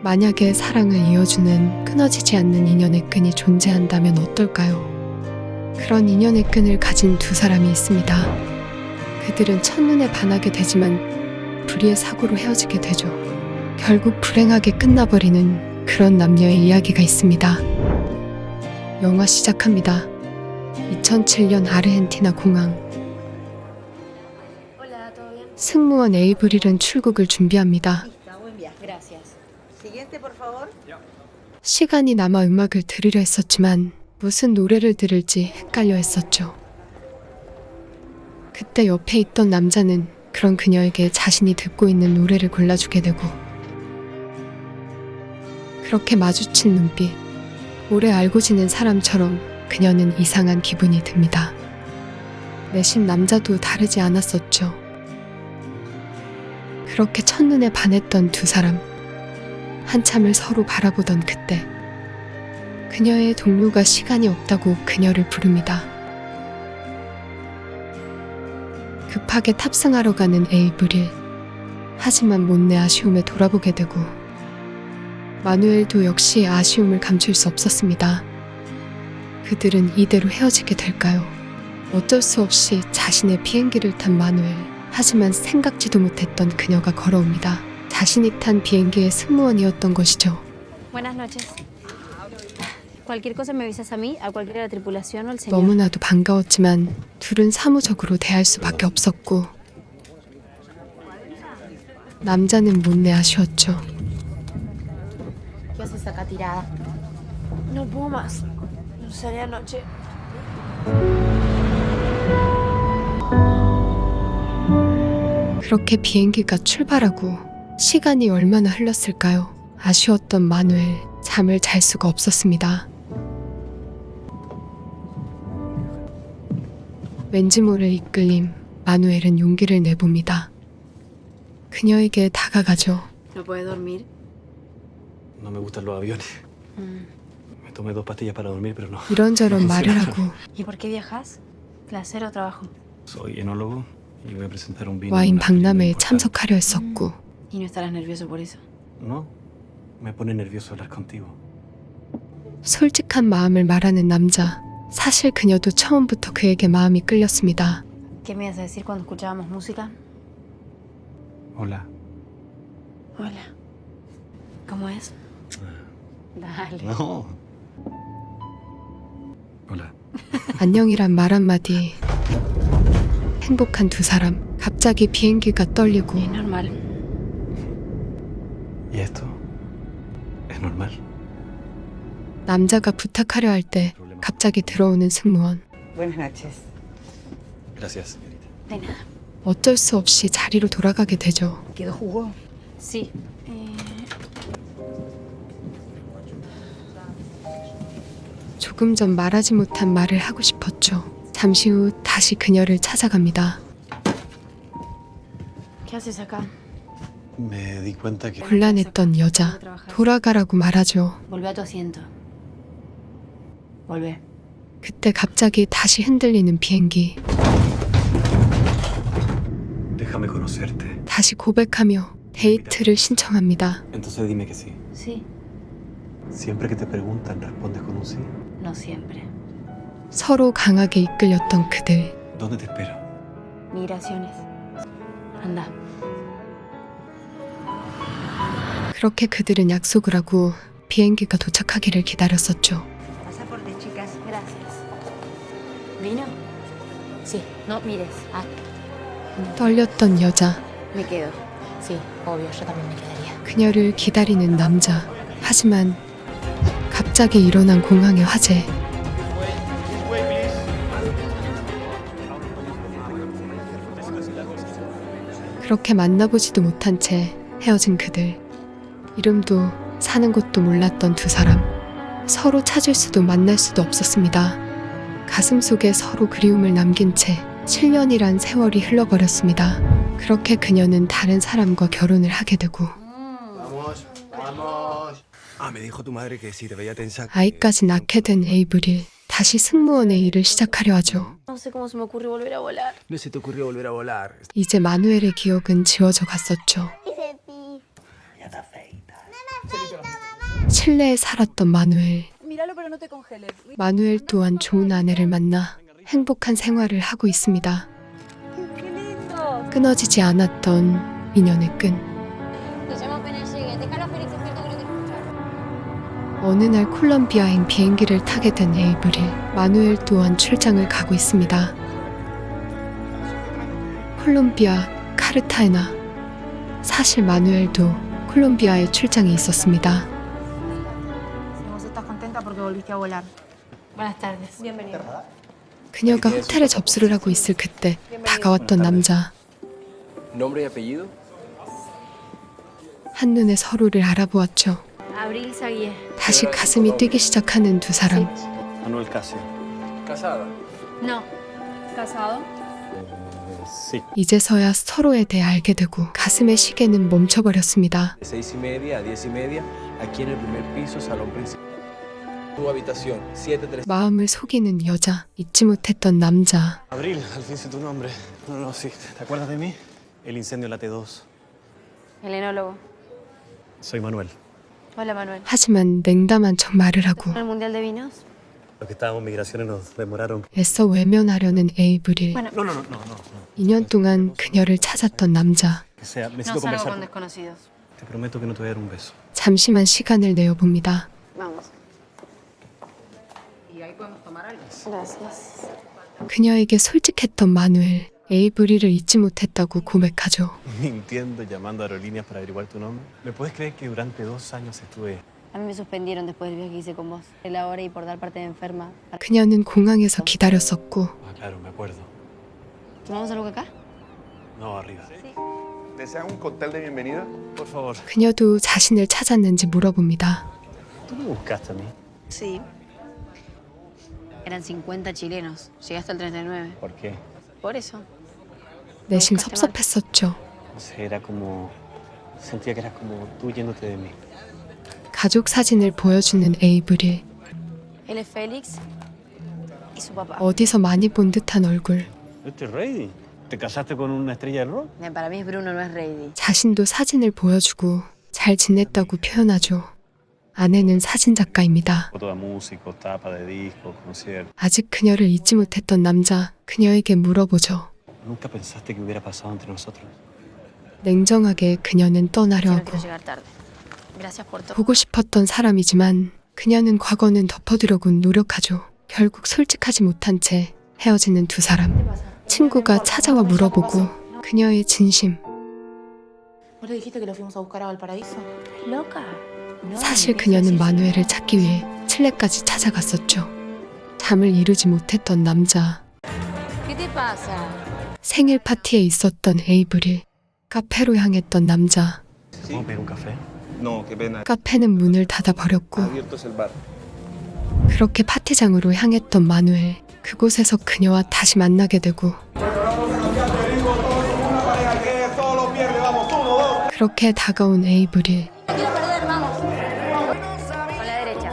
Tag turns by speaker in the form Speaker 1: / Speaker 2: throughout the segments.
Speaker 1: 만약에 사랑을 이어주는 끊어지지 않는 인연의 끈이 존재한다면 어떨까요? 그런 인연의 끈을 가진 두 사람이 있습니다. 그들은 첫눈에 반하게 되지만 불의의 사고로 헤어지게 되죠. 결국 불행하게 끝나버리는 그런 남녀의 이야기가 있습니다. 영화 시작합니다. 2007년 아르헨티나 공항. 승무원 에이브릴은 출국을 준비합니다. 시간이 남아 음악을 들으려 했었지만 무슨 노래를 들을지 헷갈려 했었죠. 그때 옆에 있던 남자는 그런 그녀에게 자신이 듣고 있는 노래를 골라주게 되고, 그렇게 마주친 눈빛, 오래 알고 지낸 사람처럼 그녀는 이상한 기분이 듭니다. 내심 남자도 다르지 않았었죠. 그렇게 첫눈에 반했던 두 사람, 한참을 서로 바라보던 그때 그녀의 동료가 시간이 없다고 그녀를 부릅니다. 급하게 탑승하러 가는 에이브릴. 하지만 못내 아쉬움에 돌아보게 되고, 마누엘도 역시 아쉬움을 감출 수 없었습니다. 그들은 이대로 헤어지게 될까요? 어쩔 수 없이 자신의 비행기를 탄 마누엘. 하지만 생각지도 못했던 그녀가 걸어옵니다. 자신이 탄 비행기의 승무원이었던 것이죠.
Speaker 2: Buenas noches. Cualquier cosa me avisas a mí, a cualquiera de la tripulación o al señor.
Speaker 1: 너무나도 반가웠지만 둘은 사무적으로 대할 수밖에 없었고, 남자는 못내 아쉬웠죠.
Speaker 2: ¿Qué haces acá tirada?
Speaker 3: No puedo más. No salí anoche.
Speaker 1: 그렇게 비행기가 출발하고 시간이 얼마나 흘렀을까요? 아쉬웠던 마누엘, 잠을 잘 수가 없었습니다. 왠지 모를 이끌림, 마누엘은 용기를 내봅니다. 그녀에게 다가가죠.
Speaker 2: ¿No puedes dormir?
Speaker 4: No me gustan los aviones. Me tomé 2 pastillas para dormir, pero no.
Speaker 1: 이런저런 말을 하고
Speaker 2: ¿Y por qué viajas? ¿Clase o trabajo?
Speaker 4: Soy enólogo y voy a presentar un vino.
Speaker 1: 와인 박람회에 참석하려 했었고,
Speaker 2: ¿Y no estarás nervioso por eso?
Speaker 4: No, me pone nervioso hablar contigo.
Speaker 1: 솔직한 마음을 말하는 남자. 사실 그녀도 처음부터 그에게 마음이 끌렸습니다.
Speaker 2: ¿Qué me ibas a decir cuando escuchábamos música?
Speaker 4: Hola.
Speaker 2: Hola. ¿Cómo es? Dale.
Speaker 4: No. Hola.
Speaker 1: 안녕이란 말 한마디. 행복한 두 사람. 갑자기 비행기가 떨리고,
Speaker 2: Es normal.
Speaker 4: ¿Y esto? ¿Es normal?
Speaker 1: 남자가 부탁하려 할 때 갑자기 들어오는 승무원.
Speaker 5: Buenas noches.
Speaker 4: Gracias, señorita.
Speaker 2: De nada.
Speaker 1: 어쩔 수 없이 자리로 돌아가게 되죠.
Speaker 5: ¿Quedó jugo?
Speaker 2: Sí.
Speaker 1: 조금 전 말하지 못한 말을 하고 싶었죠. 잠시 후 다시 그녀를 찾아갑니다.
Speaker 2: ¿Qué haces acá?
Speaker 4: Me di cuenta que
Speaker 1: 곤란했던 여자. 돌아가라고 말하죠.
Speaker 2: Volvé a tu asiento. Volvé.
Speaker 1: 그때 갑자기 다시 흔들리는 비행기.
Speaker 4: déjame conocerte.
Speaker 1: 다시 고백하며 데이트를 신청합니다.
Speaker 4: Entonces dime que sí.
Speaker 2: Sí.
Speaker 4: Siempre que te preguntan, respondes con un sí.
Speaker 2: No siempre.
Speaker 1: 서로 강하게 이끌렸던 그들.
Speaker 4: ¿Dónde te espero?
Speaker 2: Migraciones. Anda.
Speaker 1: 그렇게 그들은 약속을 하고 비행기가 도착하기를 기다렸었죠.
Speaker 5: Pasaporte, chicas.
Speaker 2: Gracias. ¿Vino? Sí. No mires. Ah,
Speaker 1: 떨렸던 여자.
Speaker 2: me quedo. Sí, obvio. Yo también me quedaría.
Speaker 1: 그녀를 기다리는 남자. 하지만 갑자기 일어난 공항의 화재. 그렇게 만나보지도 못한 채 헤어진 그들. 이름도 사는 곳도 몰랐던 두 사람. 서로 찾을 수도 만날 수도 없었습니다. 가슴 속에 서로 그리움을 남긴 채 7년이란 세월이 흘러버렸습니다. 그렇게 그녀는 다른 사람과 결혼을 하게 되고,
Speaker 4: Me dijo tu madre que si te veía tensa.
Speaker 1: 아이까지 낳게 된 에이브릴. 다시 승무원의 일을 시작하려 하죠.
Speaker 2: No sé cómo se me ocurrió volver a volar.
Speaker 4: No se te ocurrió volver a volar.
Speaker 1: 이제 마누엘의 기억은 지워져 갔었죠.
Speaker 5: Ya está feita.
Speaker 1: 칠레에 살았던 마누엘. 마누엘 또한 좋은 아내를 만나 행복한 생활을 하고 있습니다. 끊어지지 않았던 인연의 끈. 어느 날 콜롬비아행 비행기를 타게 된 에이브릴. 마누엘 또한 출장을 가고 있습니다. 콜롬비아 카르타헤나. 사실 마누엘도 콜롬비아에 출장이 있었습니다. 그녀가 호텔에 접수를 하고 있을 그때 다가왔던 남자.
Speaker 6: ¿Nombre y apellido?
Speaker 1: 한눈에 서로를 알아보았죠.
Speaker 2: Abril Saguier.
Speaker 1: 다시 가슴이 뛰기 시작하는 두 사람.
Speaker 4: Manuel Casio.
Speaker 6: ¿Casada?
Speaker 2: No. ¿Casado?
Speaker 4: Sí.
Speaker 1: 이제서야 서로에 대해 알게 되고 가슴의 시계는 멈춰버렸습니다.
Speaker 6: De 6:30 a 10:30, aquí en el primer piso, salón principal. Tu habitación, 737.
Speaker 1: 마음을 속이는 여자, 잊지 못했던 남자.
Speaker 4: Abril, al fin sé tu nombre. No, no, sí. ¿Te acuerdas de mí? El incendio en la T2.
Speaker 2: El enólogo.
Speaker 4: Soy Manuel.
Speaker 2: Hola, Manuel.
Speaker 1: 하지만 냉담한 척 말을 하고
Speaker 2: ¿En el Mundial de Vinos?
Speaker 4: Los que estábamos en migraciones nos demoraron.
Speaker 1: 애써 외면하려는 에이브릴.
Speaker 2: Bueno,
Speaker 4: No, no, no, no, no.
Speaker 1: 2년 동안 그녀를 찾았던 남자.
Speaker 4: Que sea,
Speaker 2: no
Speaker 4: necesito
Speaker 2: salgo con
Speaker 4: conversar.
Speaker 2: desconocidos.
Speaker 4: Te prometo que no te voy a dar un beso.
Speaker 1: 잠시만 시간을 내어봅니다.
Speaker 2: Vamos. Gracias.
Speaker 1: 그녀에게 솔직했던 마누엘. 에이브릴을 잊지 못했다고 고백하죠.
Speaker 4: Mintiendo, llamando a aerolíneas para averiguar tu nombre. ¿Me puedes creer que durante 2 años estuve...
Speaker 2: A mí me suspendieron después del viaje que hice con vos. El ahora y por dar parte de enferma.
Speaker 1: 그녀는 공항에서 기다렸었고
Speaker 4: Ah, claro, me acuerdo.
Speaker 2: ¿Tomamos algo acá?
Speaker 4: No, arriba.
Speaker 7: ¿Desean un cóctel de bienvenida?
Speaker 4: Por favor.
Speaker 1: 그녀도 자신을 찾았는지 물어봅니다.
Speaker 4: ¿Tú me buscaste a mí?
Speaker 2: Sí. Eran 50 chilenos. Llegaste al 39.
Speaker 4: ¿Por qué?
Speaker 2: Por eso.
Speaker 1: 내심 섭섭했었죠.
Speaker 4: No sé, era como... Sentía que eras como tú yéndote de mí.
Speaker 1: 가족 사진을 보여주는 에이브릴.
Speaker 2: Él es Félix y su papá.
Speaker 1: 어디서 많이 본 듯한 얼굴.
Speaker 4: ¿Este es Rady? ¿Te casaste con una estrella del rock?
Speaker 2: Para mí es Bruno, no es Reidy.
Speaker 1: 자신도 사진을 보여주고 잘 지냈다고 표현하죠. 아내는 사진작가입니다.
Speaker 4: Foto de músico, tapa de disco, concierto.
Speaker 1: 아직 그녀를 잊지 못했던 남자. 그녀에게 물어보죠.
Speaker 4: ¿Nunca pensaste que hubiera pasado entre nosotros?
Speaker 1: 냉정하게 그녀는 떠나려
Speaker 2: No
Speaker 1: 하고
Speaker 2: quiero llegar tarde. Gracias por todo.
Speaker 1: 보고 싶었던 사람이지만 그녀는 과거는 덮어두려고 노력하죠. 결국 솔직하지 못한 채 헤어지는 두 사람. 친구가 찾아와 물어보고 그녀의 진심.
Speaker 3: ¿No le dijiste que lo fuimos a buscar a Valparaíso?
Speaker 2: Loca. No,
Speaker 1: 사실 그녀는 마누엘을 찾기 위해 칠레까지 찾아갔었죠. 잠을 이루지 못했던 남자.
Speaker 2: ¿Qué te pasa?
Speaker 1: 생일 파티에 있었던 에이브릴. 카페로 향했던 남자.
Speaker 4: ¿Podemos pedir un café?
Speaker 7: No, qué pena.
Speaker 1: 카페는 문을 닫아버렸고
Speaker 7: Abierto es el bar.
Speaker 1: 그렇게 파티장으로 향했던 마누엘. 그곳에서 그녀와 다시 만나게 되고 그렇게 다가온 에이브릴.
Speaker 2: Con la derecha.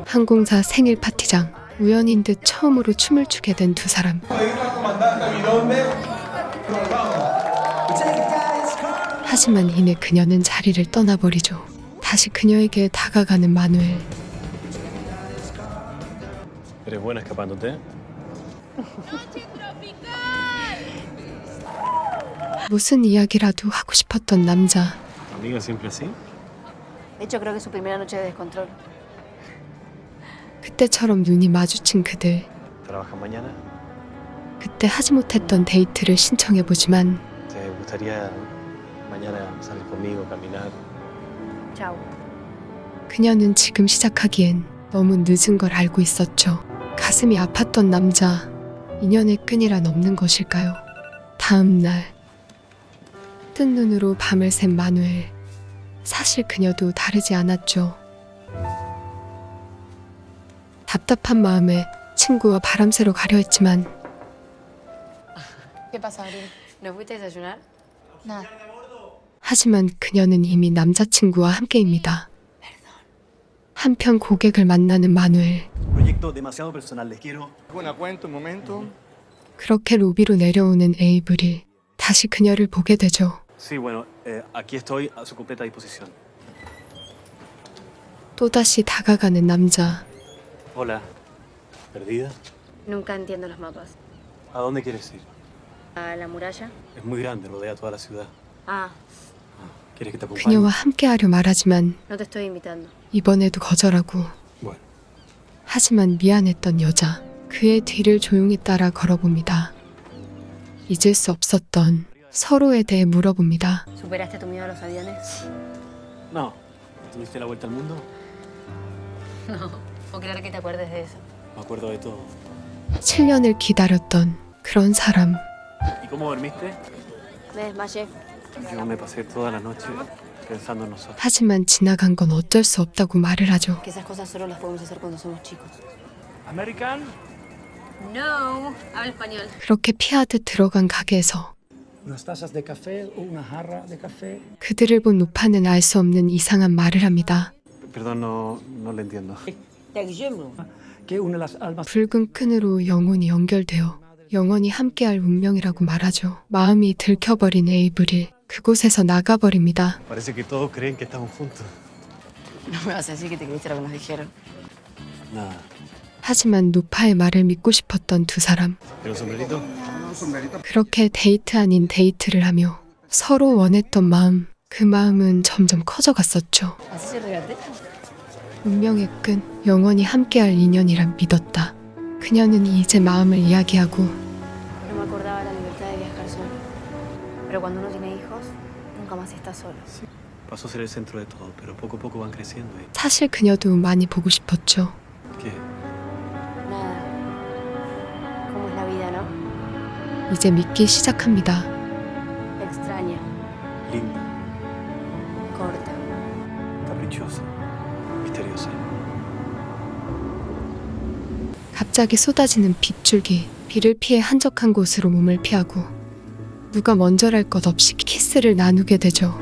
Speaker 1: 항공사 생일 파티장. 우연인 듯 처음으로 춤을 추게 된 두 사람. 하지만 이내 그녀는 자리를 떠나버리죠. 다시 그녀에게 다가가는 마누엘.
Speaker 4: ¿Eres buena escapándote?
Speaker 1: 무슨 이야기라도 하고 싶었던 남자.
Speaker 4: ¿Amiga siempre así?
Speaker 2: De hecho, creo que es su primera noche de descontrol.
Speaker 1: 그때처럼 눈이 마주친 그들.
Speaker 4: ¿Trabajas mañana?
Speaker 1: 그때 하지 못했던 데이트를 신청해보지만
Speaker 4: ¿Te gustaría mañana salir conmigo, caminar?
Speaker 2: Chao.
Speaker 1: 그녀는 지금 시작하기엔 너무 늦은 걸 알고 있었죠. 가슴이 아팠던 남자. 인연의 끈이란 없는 것일까요? 다음 날 뜬 눈으로 밤을 샌 마누엘. 사실 그녀도 다르지 않았죠. 답답한 마음에 친구와 바람 쐬러 가려 했지만
Speaker 3: ¿Qué pasa, Abril?
Speaker 2: ¿No fuiste a desayunar?
Speaker 3: Nada.
Speaker 1: 하지만 그녀는 이미 남자친구와 함께입니다. 한편 고객을 만나는 마누엘.
Speaker 4: Proyecto demasiado personal, les quiero...
Speaker 7: Una cuenta, un momento.
Speaker 1: 그렇게 로비로 내려오는 에이브릴. 다시 그녀를 보게 되죠.
Speaker 4: Sí, bueno, aquí estoy a su completa disposición.
Speaker 1: 또다시 다가가는 남자.
Speaker 4: Hola. ¿Perdida?
Speaker 2: Nunca entiendo los mapas.
Speaker 4: ¿A dónde quieres ir?
Speaker 2: ¿A la muralla?
Speaker 4: Es muy grande, rodea toda la ciudad.
Speaker 2: Ah,
Speaker 4: ¿Quieres que te acompañe?
Speaker 1: 그녀와 함께하려 말하지만
Speaker 2: no te estoy invitando.
Speaker 1: 이번에도 거절하고,
Speaker 4: Bueno,
Speaker 1: 하지만 미안했던 여자. 그의 뒤를 조용히 따라 걸어봅니다. 잊을 수 없었던 서로에 대해 물어봅니다.
Speaker 2: ¿Superaste tu miedo a los aviones?
Speaker 4: no. ¿Tuviste la vuelta al mundo?
Speaker 2: No, puedo creer que te acuerdes de eso.
Speaker 4: Me acuerdo de todo.
Speaker 1: 7년을 기다렸던 그런 사람.
Speaker 4: ¿Y cómo dormiste?
Speaker 2: Me desmayé.
Speaker 4: Yo me pasé toda la noche pensando en nosotros.
Speaker 1: 하지만 지나간 건 어쩔 수 없다고 말을 하죠.
Speaker 2: Que esas cosas solo las podemos hacer cuando somos chicos.
Speaker 4: ¿American?
Speaker 2: No, habla español.
Speaker 1: 그렇게 피하듯 들어간 가게에서
Speaker 8: unas tazas de café o una jarra de café.
Speaker 1: 그들을 본 우파는 알 수 없는 이상한 말을 합니다.
Speaker 4: Perdón, no le entiendo.
Speaker 8: Que une las almas.
Speaker 1: 붉은 끈으로 영혼이 연결되어 영원히 함께할 운명이라고 말하죠. 마음이 들켜버린 에이브릴. 그곳에서 나가버립니다.
Speaker 4: Parece que todos creen que estamos juntos.
Speaker 2: No me vas a decir que te creíste lo que nos dijeron.
Speaker 4: Nada.
Speaker 1: 하지만 노파의 말을 믿고 싶었던 두 사람.
Speaker 4: ¿Pero sombrerito?
Speaker 1: 그렇게 데이트 아닌 데이트를 하며 서로 원했던 마음, 그 마음은 점점 커져갔었죠.
Speaker 2: ¿Así se regateta?
Speaker 1: 운명의 끈, 영원히 함께할 인연이란 믿었다. 그녀는 이제 마음을 이야기하고
Speaker 2: No me acordaba la libertad de viajar solo. Pero cuando uno tiene hijos, nunca más está solo.
Speaker 4: Pasó a ser el centro de todo, pero poco a poco van creciendo.
Speaker 1: 사실 그녀도 많이 보고 싶었죠.
Speaker 4: ¿Qué?
Speaker 2: Nada. ¿Cómo es la vida, no?
Speaker 1: 이제 믿기 시작합니다.
Speaker 2: Extraña,
Speaker 4: Linda,
Speaker 2: corta.
Speaker 4: caprichosa, misteriosa.
Speaker 1: 갑자기 쏟아지는 빗줄기, 비를 피해 한적한 곳으로 몸을 피하고 누가 먼저랄 것 없이 키스를 나누게 되죠.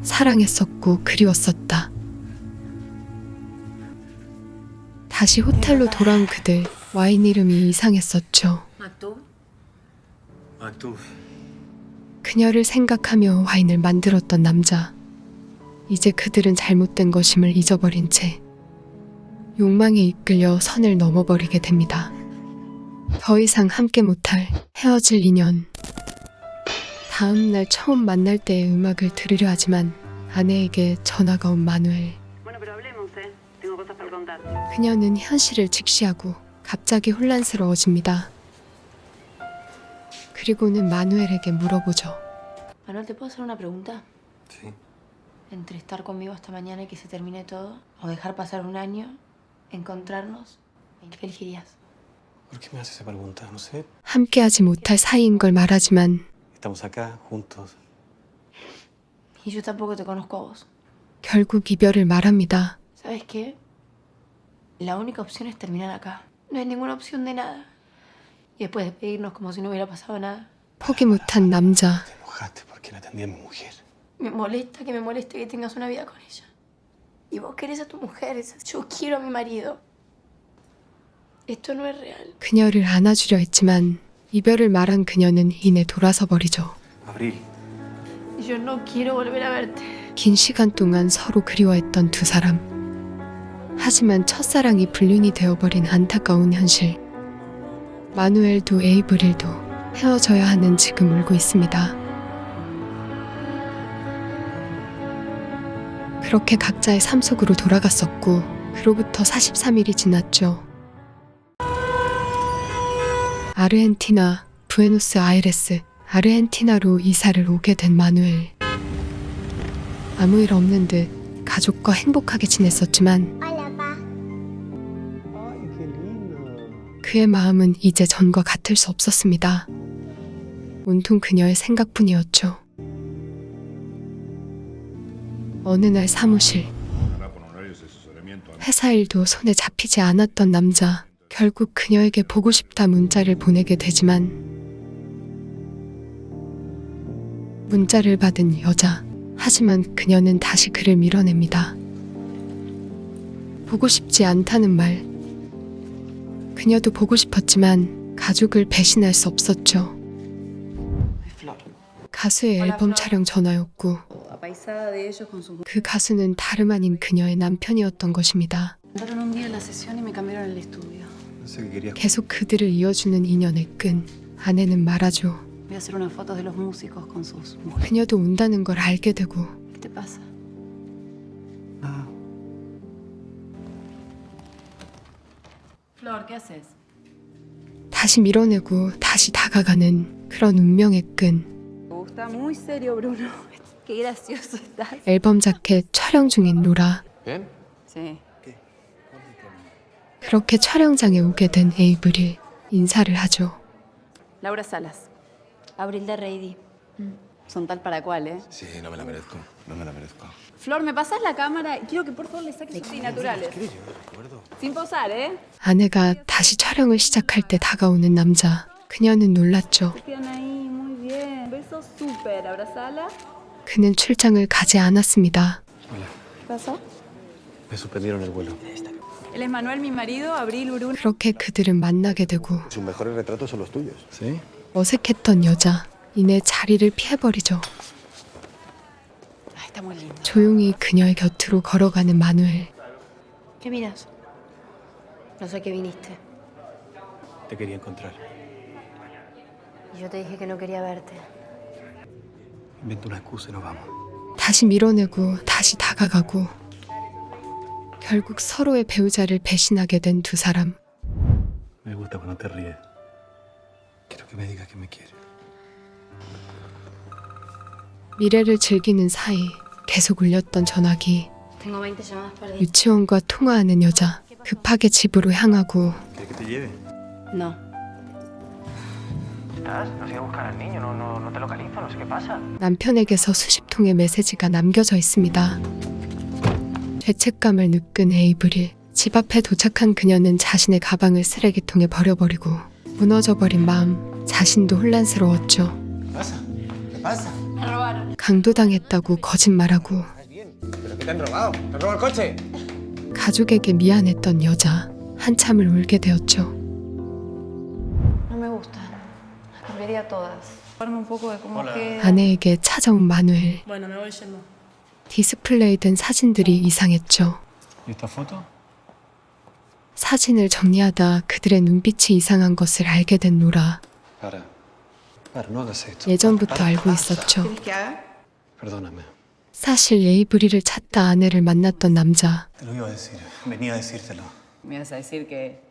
Speaker 1: 사랑했었고 그리웠었다. 다시 호텔로 돌아온 그들, 와인 이름이 이상했었죠.
Speaker 2: ¿Maktub?
Speaker 4: Actúe.
Speaker 1: 그녀를 생각하며 와인을 만들었던 남자. 이제 그들은 잘못된 것임을 잊어버린 채 욕망에 이끌려 선을 넘어버리게 됩니다. 더 이상 함께 못할 헤어질 인연. 다음 날 처음 만날 때의 음악을 들으려 하지만 아내에게 전화가 온 마누엘. 그녀는 현실을 직시하고 갑자기 혼란스러워집니다. 그리고는 마누엘에게 물어보죠.
Speaker 2: Manuel, ¿te puedo hacer una pregunta?
Speaker 4: Sí.
Speaker 2: Entre estar conmigo hasta mañana y que se termine todo, o dejar pasar un año, encontrarnos, ¿qué elegirías?
Speaker 4: ¿Por qué me haces esa pregunta? No sé.
Speaker 1: 함께하지 못할 사이인 걸 말하지만
Speaker 4: Estamos acá, juntos.
Speaker 2: Y yo tampoco te conozco a vos.
Speaker 1: 결국 이별을 말합니다.
Speaker 2: ¿Sabes qué? La única opción es terminar acá. No hay ninguna opción de nada. Y después despedirnos como si no hubiera pasado nada.
Speaker 1: 포기 못한 남자.
Speaker 4: Te enojaste porque no atendí a mi mujer.
Speaker 2: Me molesta que tengas una vida con ella. Y vos querés a tu mujer. Yo quiero a mi marido. Esto no es real.
Speaker 1: 그녀를 안아주려 했지만 이별을 말한 그녀는 이내 돌아서 버리죠.
Speaker 4: Abril.
Speaker 2: Yo no quiero volver a verte.
Speaker 1: 긴 시간 동안 서로 그리워했던 두 사람. 하지만 첫사랑이 불륜이 되어버린 안타까운 현실. 마누엘도 에이브릴도 헤어져야 하는 지금 울고 있습니다. 그렇게 각자의 삶 속으로 돌아갔었고 그로부터 43일이 지났죠. 아르헨티나, 부에노스아이레스, 아르헨티나로 이사를 오게 된 마누엘. 아무 일 없는 듯 가족과 행복하게 지냈었지만
Speaker 8: Ay, qué lindo.
Speaker 1: 그의 마음은 이제 전과 같을 수 없었습니다. 온통 그녀의 생각뿐이었죠. 어느 날 사무실, 회사 일도 손에 잡히지 않았던 남자. 결국 그녀에게 보고 싶다 문자를 보내게 되지만 문자를 받은 여자. 하지만 그녀는 다시 그를 밀어냅니다. 보고 싶지 않다는 말. 그녀도 보고 싶었지만 가족을 배신할 수 없었죠. 가수의 앨범 촬영 전화였고
Speaker 9: personalizada de ellos con sus...
Speaker 1: 그 가수는 다름 아닌 그녀의 남편이었던 것입니다.
Speaker 9: Entraron un día en la sesión y me cambiaron el estudio.
Speaker 4: No sé qué querías.
Speaker 1: 계속 그들을 이어주는 인연의 끈. 아내는 말하죠.
Speaker 9: Voy a hacer unas fotos de los músicos con sus mujeres.
Speaker 1: 그녀도 온다는 걸 알게 되고
Speaker 9: ¿Qué te pasa?
Speaker 4: Nada.
Speaker 9: Flor, ¿qué haces?
Speaker 1: 다시 밀어내고 다시 다가가는 그런 운명의 끈.
Speaker 9: Está muy serio, Bruno. Qué gracioso estás.
Speaker 1: 앨범 자켓 촬영 중인 로라.
Speaker 6: ¿Bien?
Speaker 9: Sí.
Speaker 1: 그렇게 촬영장에 오게 된 에이브릴. 인사를 하죠.
Speaker 9: Laura Salas.
Speaker 2: Abril de Reidy.
Speaker 9: Son tal para cual, ¿eh?
Speaker 6: Sí, no me la merezco. No me la merezco.
Speaker 9: Flor, ¿me pasas la cámara? Quiero que por favor le saques sus naturales. Sin posar, ¿eh?
Speaker 1: 아내가 다시 촬영을 시작할 때 다가오는 남자. 그녀는 놀랐죠.
Speaker 9: Quedan ahí, muy bien. Beso súper. Abrazala.
Speaker 1: 그는 출장을 가지 않았습니다.
Speaker 9: ¿Qué pasó?
Speaker 4: Me suspendieron el vuelo.
Speaker 9: Él es Manuel, mi marido. Abril, Bruno.
Speaker 1: 그렇게 그들은 만나게 되고
Speaker 7: Sus mejores retratos son los tuyos.
Speaker 4: ¿Sí?
Speaker 1: 어색했던 여자. 이내 자리를 피해버리죠.
Speaker 9: Ay, está muy lindo.
Speaker 1: 조용히 그녀의 곁으로 걸어가는 마누엘.
Speaker 2: ¿Qué miras? No sé qué viniste.
Speaker 4: Te quería encontrar.
Speaker 2: Y yo te dije que no quería verte.
Speaker 4: Invento una excusa y nos vamos.
Speaker 1: 다시 밀어내고 다시 다가가고 결국 서로의 배우자를 배신하게 된 두 사람.
Speaker 4: Me gusta cuando te ríes. Quiero que me digas que me quieres.
Speaker 1: 미래를 즐기는 사이 계속 울렸던 전화기.
Speaker 2: Tengo 20 llamadas perdidas.
Speaker 1: 유치원과 통화하는 여자. 급하게 집으로 향하고
Speaker 4: ¿Quieres que te lleve?
Speaker 9: No.
Speaker 1: 남편에게서 수십 통의 메시지가 남겨져 있습니다. 죄책감을 느낀 에이브릴. 집 앞에 도착한 그녀는 자신의 가방을 쓰레기통에 버려버리고 무너져버린 마음. 자신도 혼란스러웠죠.
Speaker 6: ¿Qué pasa?
Speaker 9: Me robaron.
Speaker 1: 강도당했다고 거짓말하고
Speaker 6: ¿Estás bien? ¿Pero qué te han robado? ¿Te han robado el coche?
Speaker 1: 가족에게 미안했던 여자. 한참을 울게 되었죠.
Speaker 2: No me gustan. Las cambiaría todas.
Speaker 9: Informe un poco de cómo queda.
Speaker 1: 아내에게 찾아온 마누엘.
Speaker 2: Bueno, me voy yendo.
Speaker 1: 디스플레이된 사진들이 이상했죠.
Speaker 4: ¿Y esta foto?
Speaker 1: 사진을 정리하다 그들의 눈빛이 이상한 것을 알게 된 로라.
Speaker 4: Para. Para, no hagas esto.
Speaker 1: 예전부터 알고 있었죠.
Speaker 9: ¿Quieres que haga?
Speaker 4: Perdóname.
Speaker 1: 사실 에이브릴을 찾다 아내를 만났던 남자.
Speaker 4: Te lo iba a decir. Venía a decírtelo.
Speaker 9: Me vas a decir que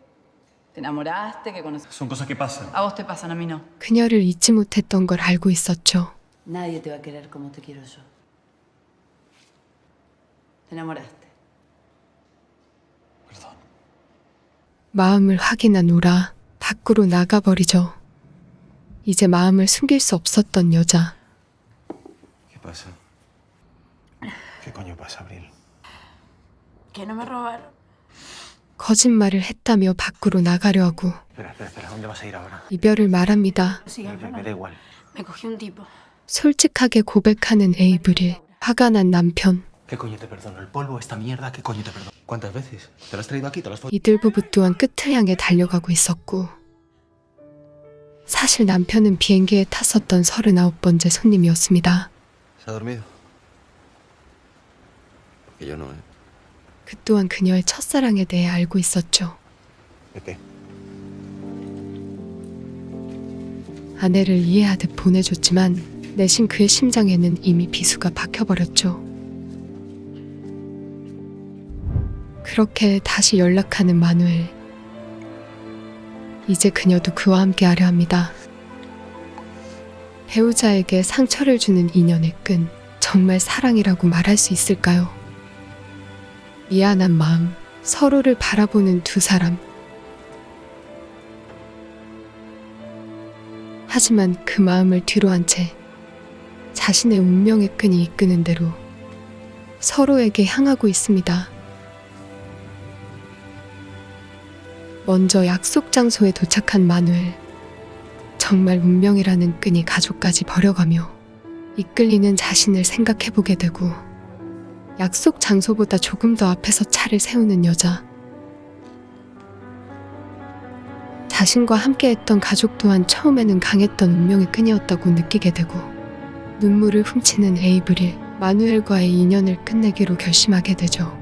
Speaker 9: te enamoraste, que conoces.
Speaker 4: Son cosas que pasan.
Speaker 9: A vos te pasan, a mí no.
Speaker 1: 그녀를 잊지 못했던 걸 알고 있었죠.
Speaker 9: Nadie te va a querer como te quiero yo. Te enamoraste.
Speaker 4: Perdón.
Speaker 1: 마음을 확인한 로라. 밖으로 나가버리죠. 이제 마음을 숨길 수 없었던 여자.
Speaker 4: ¿Qué pasa? ¿Qué coño pasa, Abril?
Speaker 2: Que no me robaron.
Speaker 1: 거짓말을 했다며 밖으로 나가려 하고
Speaker 4: Espera. ¿Dónde vas a ir ahora?
Speaker 1: 이별을 말합니다.
Speaker 4: Me da igual.
Speaker 2: Me cogí un tipo.
Speaker 1: 솔직하게 고백하는 에이브릴. 화가 난 남편.
Speaker 4: ¿Qué coño te perdono? ¿El polvo, esta mierda? ¿Qué coño te perdono? ¿Cuántas veces? ¿Te lo has traído aquí? ¿Te lo has follado?
Speaker 1: 이들 부부 또한 끝을 향해 달려가고 있었고 사실 남편은 비행기에 탔었던 39번째 손님이었습니다.
Speaker 6: ¿Se ha dormido? Porque yo no, ¿eh?
Speaker 1: 그 또한 그녀의 첫사랑에 대해 알고 있었죠.
Speaker 6: ¿De qué?
Speaker 1: 아내를 이해하듯 보내줬지만 내심 그의 심장에는 이미 비수가 박혀버렸죠. 그렇게 다시 연락하는 마누엘. 이제 그녀도 그와 함께 하려 합니다. 배우자에게 상처를 주는 인연의 끈. 정말 사랑이라고 말할 수 있을까요? 미안한 마음, 서로를 바라보는 두 사람. 하지만 그 마음을 뒤로한 채 자신의 운명의 끈이 이끄는 대로 서로에게 향하고 있습니다. 먼저 약속 장소에 도착한 마누엘. 정말 운명이라는 끈이 가족까지 버려가며 이끌리는 자신을 생각해보게 되고 약속 장소보다 조금 더 앞에서 차를 세우는 여자. 자신과 함께했던 가족 또한 처음에는 강했던 운명의 끈이었다고 느끼게 되고 눈물을 훔치는 에이브릴. 마누엘과의 인연을 끝내기로 결심하게 되죠.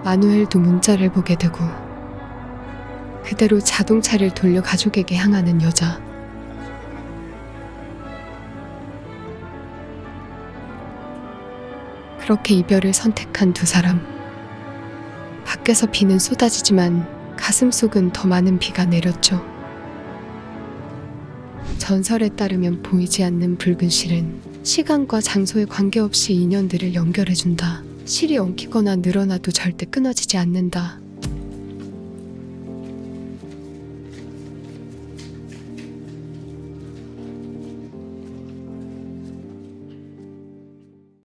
Speaker 1: 마누엘도 문자를 보게 되고 그대로 자동차를 돌려 가족에게 향하는 여자. 그렇게 이별을 선택한 두 사람. 밖에서 비는 쏟아지지만 가슴속은 더 많은 비가 내렸죠. 전설에 따르면 보이지 않는 붉은 실은 시간과 장소에 관계없이 인연들을 연결해준다. 실이 엉키거나 늘어나도 절대 끊어지지 않는다.